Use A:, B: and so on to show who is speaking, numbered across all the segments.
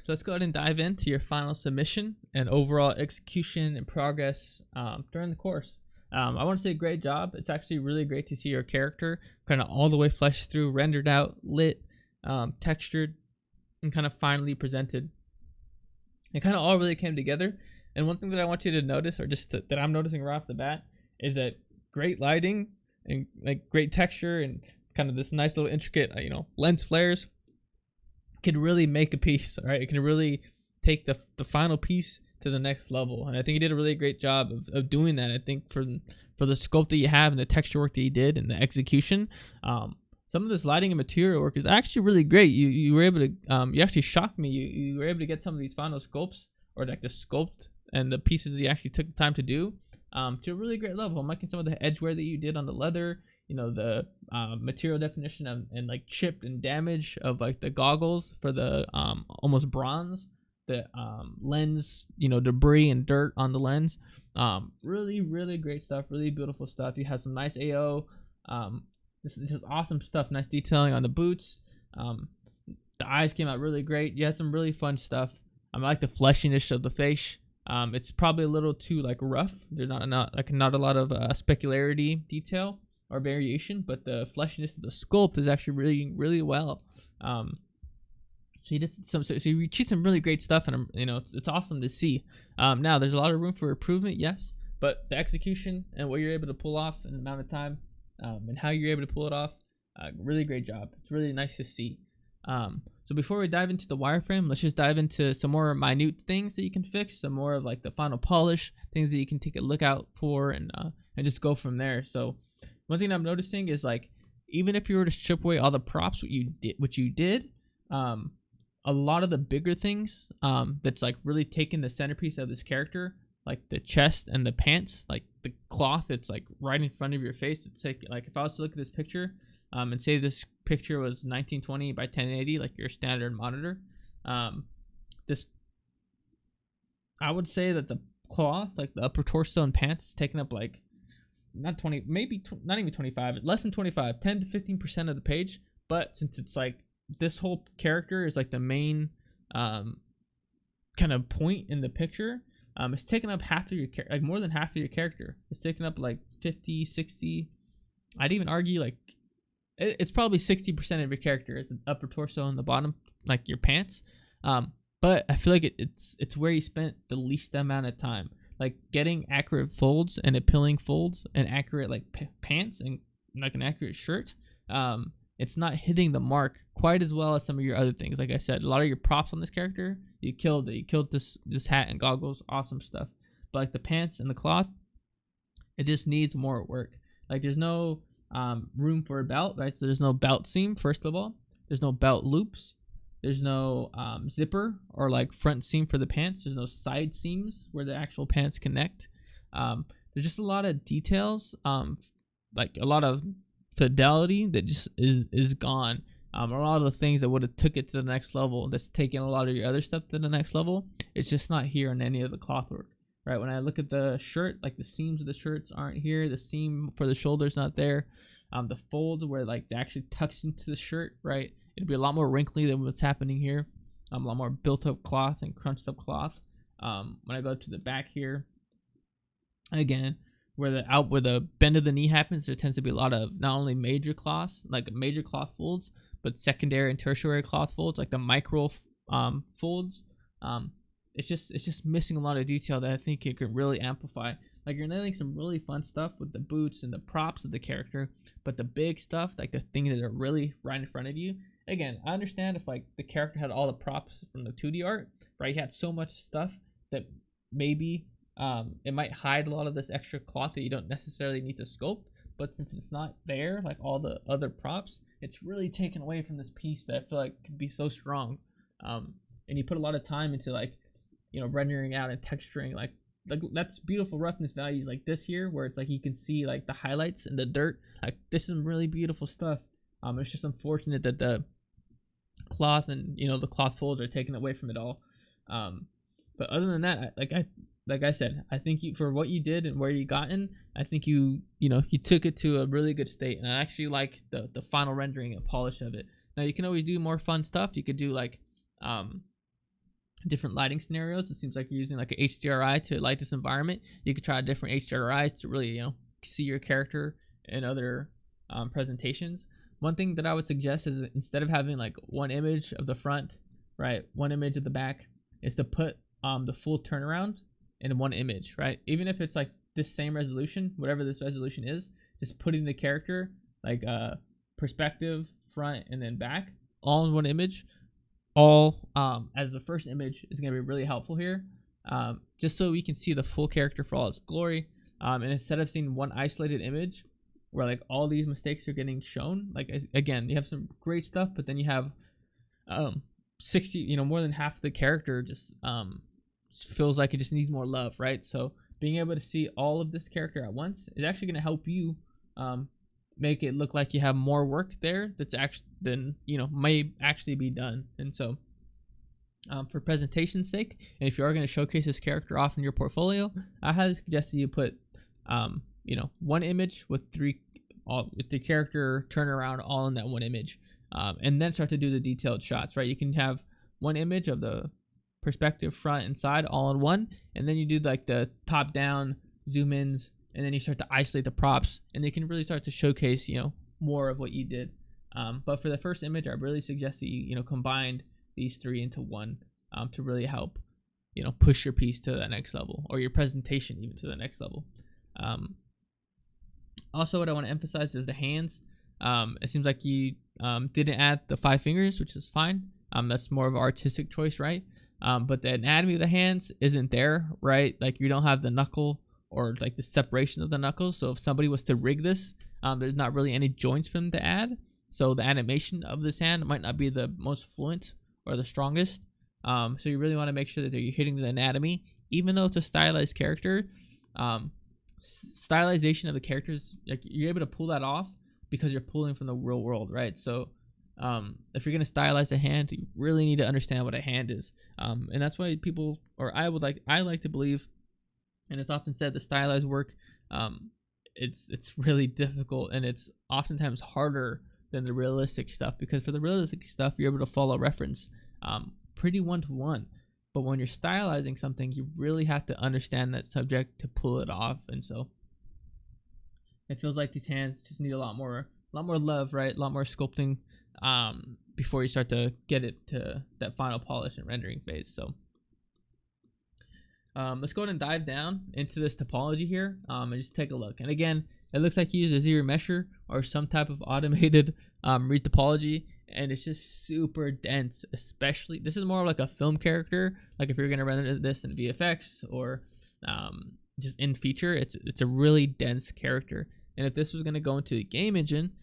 A: So let's go ahead and dive into your final submission and overall execution and progress during the course. I want to say great job. It's actually really great to see your character kind of all the way fleshed through, rendered out, lit, textured, and kind of finally presented. It kind of all really came together. And one thing that I want you to notice, or just that I'm noticing right off the bat, is that great lighting and like great texture and kind of this nice little intricate, lens flares can really make a piece, right? It can really take the final piece to the next level. And I think you did a really great job of doing that. I think for the scope that you have and the texture work that you did and the execution, some of this lighting and material work is actually really great. You were able to, you actually shocked me. You were able to get some of these final scopes, or like the sculpt and the pieces that you actually took the time to do, to a really great level. I'm liking some of the edge wear that you did on the leather, the material definition and like chip and damage of like the goggles for the almost bronze, the lens, debris and dirt on the lens. Really, really great stuff. Really beautiful stuff. You have some nice AO. This is just awesome stuff. Nice detailing on the boots. The eyes came out really great. You had some really fun stuff. I like the fleshiness of the face. It's probably a little too like rough. There's not a lot of specularity detail or variation, but the fleshiness of the sculpt is actually really, really well. So you did so you achieved some really great stuff, and it's awesome to see. Now there's a lot of room for improvement, yes, but the execution and what you're able to pull off in the amount of time, and how you're able to pull it off, really great job. It's really nice to see. So before we dive into the wireframe, let's just dive into some more minute things that you can fix, some more of like the final polish, things that you can take a look out for, and just go from there. So one thing I'm noticing is, like, even if you were to strip away all the props, what you did, a lot of the bigger things, that's like really taking the centerpiece of this character, like the chest and the pants, like the cloth that's like right in front of your face. It's like if I was to look at this picture, and say this picture was 1920 by 1080, like your standard monitor, this, I would say that the cloth, like the upper torso and pants, is taking up like not 20, maybe not even 25, less than 25, 10 to 15% of the page. But since it's like this whole character is like the main kind of point in the picture, it's taking up half of your like more than half of your character. It's taking up like 50, 60. I'd even argue like it's probably 60% of your character is the upper torso and the bottom, like your pants. But I feel like it's where you spent the least amount of time, like getting accurate folds and appealing folds and accurate like pants and like an accurate shirt. It's not hitting the mark quite as well as some of your other things. Like I said, a lot of your props on this character, you killed it. You killed this hat and goggles, awesome stuff. But like the pants and the cloth, it just needs more work. Like there's no room for a belt, right? So there's no belt seam, first of all. There's no belt loops. There's no zipper or like front seam for the pants. There's no side seams where the actual pants connect. There's just a lot of details, like a lot of fidelity that just is gone. A lot of the things that would have took it to the next level, that's taking a lot of your other stuff to the next level, it's just not here in any of the cloth work, right? When I look at the shirt, like the seams of the shirts aren't here. The seam for the shoulder's not there. The folds where like they actually tucks into the shirt, right? It'd be a lot more wrinkly than what's happening here. A lot more built up cloth and crunched up cloth. When I go to the back here, again, where the bend of the knee happens, there tends to be a lot of not only major cloths, like major cloth folds, but secondary and tertiary cloth folds, like the micro folds. It's just missing a lot of detail that I think it could really amplify. Like you're nailing some really fun stuff with the boots and the props of the character, but the big stuff, like the things that are really right in front of you. Again, I understand if like the character had all the props from the 2D art, right? He had so much stuff that maybe it might hide a lot of this extra cloth that you don't necessarily need to sculpt. But since it's not there, like all the other props, it's really taken away from this piece that I feel like could be so strong. And you put a lot of time into like, rendering out and texturing, like that's beautiful roughness values like this here, where it's like you can see like the highlights and the dirt. Like this is some really beautiful stuff. It's just unfortunate that the cloth and the cloth folds are taken away from it all. But other than that, like I said, I think for what you did and where you gotten, I think you took it to a really good state, and I actually like the final rendering and polish of it. Now you can always do more fun stuff. You could do like different lighting scenarios. It seems like you're using like a HDRI to light this environment. You could try different HDRIs to really, see your character in other presentations. One thing that I would suggest is, instead of having like one image of the front, right, one image of the back, is to put the full turnaround in one image, right? Even if it's like this same resolution, whatever this resolution is, just putting the character like perspective, front, and then back all in one image, all as the first image, is going to be really helpful here, just so we can see the full character for all its glory. And instead of seeing one isolated image where like all these mistakes are getting shown, like again, you have some great stuff, but then you have 60, more than half the character just feels like it just needs more love, right? So being able to see all of this character at once is actually going to help you make it look like you have more work there that's actually than may actually be done. And so for presentation's sake, and if you are going to showcase this character off in your portfolio, I highly suggest that you put one image with with the character turnaround all in that one image, and then start to do the detailed shots, right? You can have one image of the perspective, front and side, all in one, and then you do like the top down zoom ins, and then you start to isolate the props, and they can really start to showcase more of what you did. But for the first image, I really suggest that you combine these three into one, to really help push your piece to the next level, or your presentation even to the next level. Also, what I want to emphasize is the hands. It seems like you didn't add the 5 fingers, which is fine. That's more of an artistic choice, right? But the anatomy of the hands isn't there, right? Like, you don't have the knuckle or like the separation of the knuckles. So if somebody was to rig this, there's not really any joints for them to add. So the animation of this hand might not be the most fluent or the strongest. So you really want to make sure that you're hitting the anatomy, even though it's a stylized character. Stylization of the characters, like, you're able to pull that off because you're pulling from the real world, right? So if you're going to stylize a hand, you really need to understand what a hand is, and that's why I like to believe, and it's often said, the stylized work, it's really difficult, and it's oftentimes harder than the realistic stuff, because for the realistic stuff you're able to follow reference pretty one-to-one. But when you're stylizing something, you really have to understand that subject to pull it off. And so it feels like these hands just need a lot more love, right? A lot more sculpting before you start to get it to that final polish and rendering phase. So let's go ahead and dive down into this topology here, and just take a look. And again, it looks like you use a zero mesher or some type of automated retopology, and it's just super dense. Especially, this is more like a film character. Like, if you're gonna render this in VFX or just in feature, it's a really dense character. And if this was gonna go into a game engine,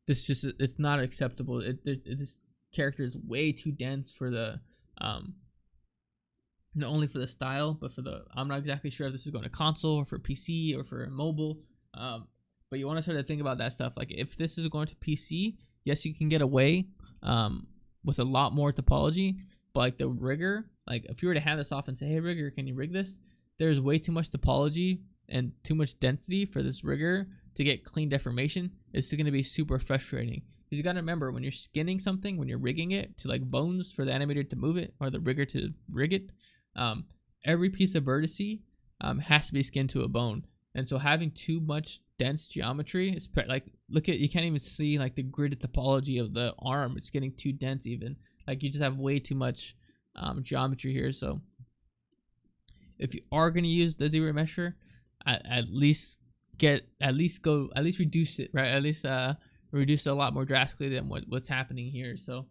A: it's not acceptable. This character is way too dense for the not only for the style, but for I'm not exactly sure if this is going to console or for PC or for mobile. But you want to start to think about that stuff. Like, if this is going to PC, yes, you can get away with a lot more topology, but like the rigger, like if you were to hand this off and say, hey rigger, can you rig this? There's way too much topology and too much density for this rigger to get clean deformation. It's going to be super frustrating. Because you got to remember, when you're skinning something, when you're rigging it to like bones for the animator to move it or the rigger to rig it, every piece of vertice has to be skinned to a bone. And so having too much dense geometry is like, you can't even see like the gridded topology of the arm. It's getting too dense even. Like, you just have way too much geometry here. So if you are going to use the zero mesher, at least reduce it, right? At least reduce it a lot more drastically than what's happening here. So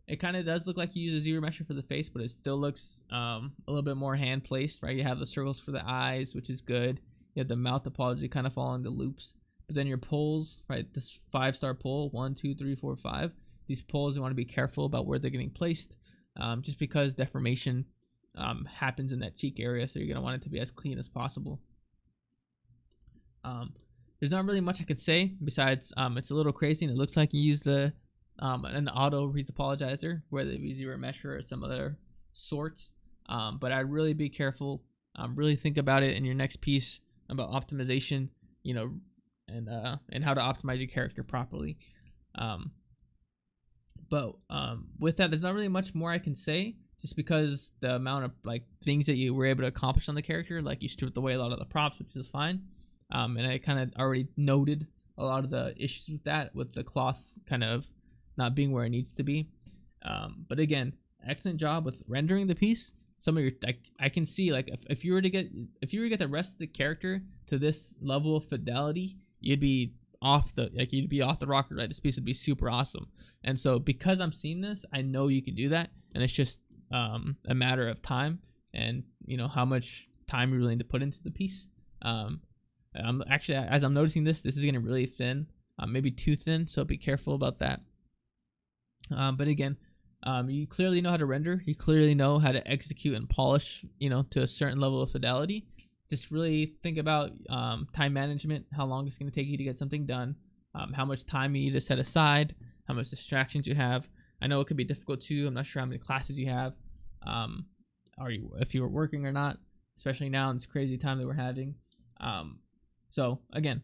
A: it kind of does look like you use a zero mesher for the face, but it still looks a little bit more hand placed, right? You have the circles for the eyes, which is good. You have the mouth topology kind of following the loops. But then your pulls, right? This 5-star pull, 1, 2, 3, 4, 5. These pulls, you want to be careful about where they're getting placed, just because deformation happens in that cheek area. So you're going to want it to be as clean as possible. There's not really much I could say besides it's a little crazy, and it looks like you use an auto retopologizer, whether it be zero mesher or some other sorts. But I'd really be careful. Really think about it in your next piece about optimization, and how to optimize your character properly. But with that, there's not really much more I can say. just because the amount of like things that you were able to accomplish on the character, like you stripped away a lot of the props, which is fine. And I kind of already noted a lot of the issues with that, with the cloth kind of not being where it needs to be. But again, excellent job with rendering the piece. Some of your, I can see like if you were to get the rest of the character to this level of fidelity, you'd be off the rocker, right? This piece would be super awesome. And so because I'm seeing this, I know you can do that, and it's just a matter of time and how much time you really need to put into the piece. I'm actually, as I'm noticing this is getting really thin, maybe too thin, so be careful about that. But again, you clearly know how to render, you clearly know how to execute and polish, to a certain level of fidelity. Just really think about time management, how long it's going to take you to get something done, how much time you need to set aside, how much distractions you have. I know it could be difficult too. I'm not sure how many classes you have, if you were working or not, especially now in this crazy time that we're having. So again,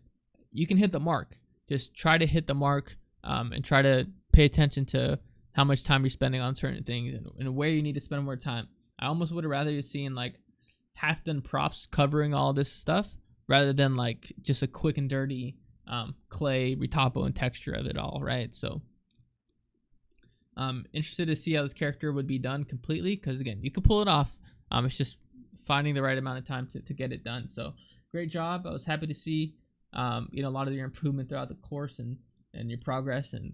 A: you can hit the mark. Just try to hit the mark, and try to pay attention to how much time you're spending on certain things and where you need to spend more time. I almost would have rather you seen like half done props covering all this stuff rather than like just a quick and dirty clay retopo and texture of it all, right? So interested to see how this character would be done completely, because again, you could pull it off. It's just finding the right amount of time to get it done. So great job. I was happy to see a lot of your improvement throughout the course and your progress, and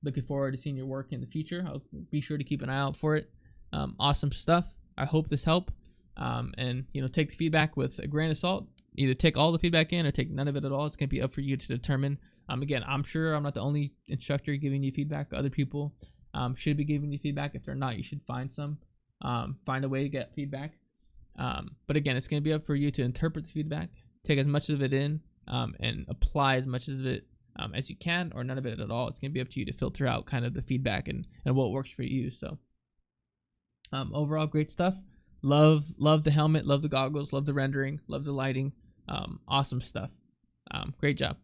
A: looking forward to seeing your work in the future. I'll be sure to keep an eye out for it. Awesome stuff. I hope this helped. And take the feedback with a grain of salt. Either take all the feedback in or take none of it at all. It's going to be up for you to determine. Again, I'm sure I'm not the only instructor giving you feedback. Other people should be giving you feedback. If they're not, you should find a way to get feedback. But again, it's going to be up for you to interpret the feedback, take as much of it in, and apply as much of it as you can, or none of it at all. It's going to be up to you to filter out kind of the feedback and what works for you. So overall, great stuff. Love the helmet, love the goggles, love the rendering, love the lighting. Awesome stuff. Great job.